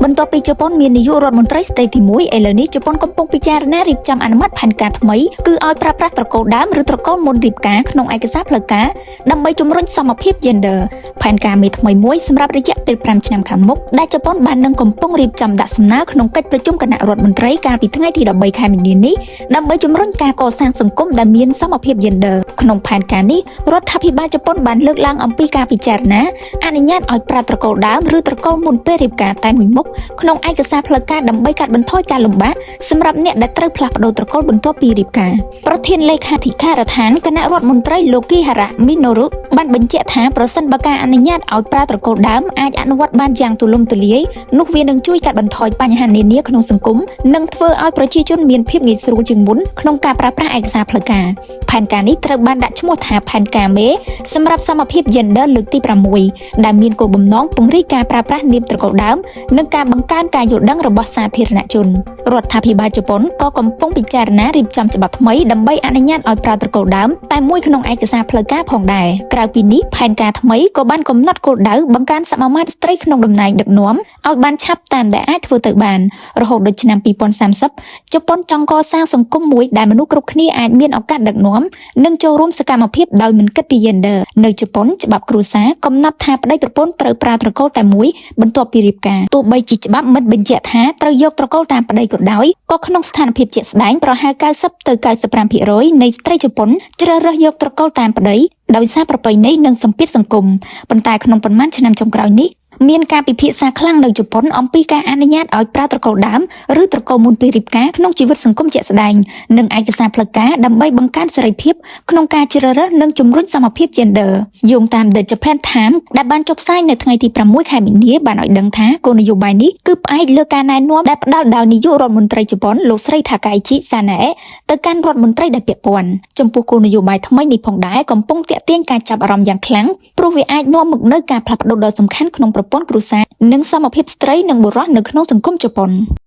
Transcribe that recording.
បន្ទាប់ពីជប៉ុនមាននាយករដ្ឋមន្ត្រីស្ត្រីទី1ឥឡូវនេះជប៉ុនកំពុងពិចារណារៀបចំអនុម័តផែនការថ្មីគឺឲ្យប្រើប្រាស់ត្រកូលដើមឬត្រកូលមុនរៀបការក្នុងឯកសារផ្លូវការដើម្បីជំរុញសមភាព gender ផែនការមេថ្មីមួយសម្រាប់រយៈពេល5ឆ្នាំខាងមុខដែលជប៉ុនបាននឹងកំពុងរៀបចំដាក់សំណើក្នុងកិច្ចប្រជុំគណៈរដ្ឋមន្ត្រីកាលពីថ្ងៃទី13ខែមីនានេះដើម្បីជំរុញការកសាងសង្គមដែលមានសមភាព gender ក្នុងផែនការនេះរដ្ឋាភិបាលជប៉ុនបានលើកឡើងអំពីការពិចារណាអនុញ្ញាតឲ្យប្រើត្រកូលដើមឬត្រកូលមុនពេលរៀបការតែមួយមុខក្នុងឯកសារផ្លូវការដើម្បីកាត់បន្ថយការលំបាកសម្រាប់អ្នកដែលត្រូវផ្លាស់ប្ដូរត្រកូលបន្ទាប់ពីរៀបការប្រធានលេខាធិការដ្ឋានគណៈរដ្ឋមន្ត្រីលោកគីហារ៉ាមីណូរុបានបញ្ជាក់ថាប្រសិនបើការអនុញ្ញាតឲ្យប្រើត្រកូលដើមអាចអនុវត្តបានយ៉ាងទូលំទូលាយនោះវានឹងជួយកាត់បន្ថយបញ្ហានានាក្នុងសង្គមនិងធ្វើឲ្យប្រជាជនមានភាពងាយស្រួលជាងមុនក្នុងការប្រើប្រាស់ឯកសារផ្លូវការផែនការនេះត្រូវបានដាក់ឈ្មោះថាផែនការមេសម្រាប់សមភាព gender លើកទី6ដែលមានគោលបំណងពង្រីកការប្រើប្រាស់នាមត្រកូលដើមនិងការបង្កើនការយល់ដឹងរបស់សាធារណជនរដ្ឋាភិបាលជប៉ុនក៏កំពុងពិចារណារៀបចំច្បាប់ថ្មីដើម្បីអនុញ្ញាតឲ្យប្រើត្រកូលដើមតែមួយក្នុងឯកសារផ្លូវការផងដែរក្រៅពីនេះផែនការថ្មីក៏បានកំណត់គោលដៅបង្កើនសមាមាត្រស្ត្រីក្នុងតំណែងដឹកនាំឲ្យបានឆាប់តាមដែលអាចធ្វើទៅបានរហូតដល់ឆ្នាំ2030ជប៉ុនចង់កសាងសង្គមមួយដែលមនុស្សគ្រប់គ្នាអាចមានឱកាសដឹកនាំនិងចូលរួមសកម្មភាពដោយមិនគិតពី gender នៅជប៉ុនច្បាប់គ្រួសារកំណត់ថាប្តីប្រពន្ធត្រូវប្រើត្រកូលតែមួយបន្ទាប់ពីរៀបការទោះបីជាច្បាប់មិនបញ្ជាក់ថាត្រូវយកត្រកូលតាមប្តីក៏ដោយក៏ក្នុងស្ថានភាពជាក់ស្ដែងប្រហែល90ទៅ95%នៃស្ត្រីជប៉ុនជ្រើសរើសយកត្រកូលតាមប្តីដោយសារប្រពៃណីនិងសម្ពាធសង្គមប៉ុន្តែក្នុងប៉ុន្មានឆ្នាំចុងក្រោយនេះមានការពិភាក្សាខ្លាំងនៅជប៉ុនអំពីការអនុញ្ញាតឲ្យប្រើត្រកូលដើមឬត្រកូលមុនពេលរៀបការក្នុងជីវិតសង្គមជាក់ស្ដែងនិងឯកសារផ្លូវការដើម្បីបង្កើនសេរីភាពក្នុងការជ្រើសរើសនិងជំរុញសមភាព gender យោងតាម The Japan Times ដែលបានចុះផ្សាយនៅថ្ងៃទី6ខែមីនាបានឲ្យដឹងថាគោលនយោបាយនេះគឺផ្អែកលើការណែនាំដែលផ្ដល់ដោយនាយករដ្ឋមន្ត្រីជប៉ុនលោកស្រី Takaichi Sanae ទៅកាន់រដ្ឋមន្ត្រីដែលពាក់ព័ន្ធចំពោះគោលនយោបាយថ្មីនេះផងដែរកំពុងទាក់ទាញការចាប់អារម្មណ៍យ៉ាងខ្លាំងព្រោះវាអាចនាំមកនូវការផ្លាស់ប្ដូរដ៏សំខាន់ក្នុងប្រព័ន្ធគ្រួសារនិងសមភាពស្ត្រីនិងបុរសនៅក្នុងសង្គមជប៉ុន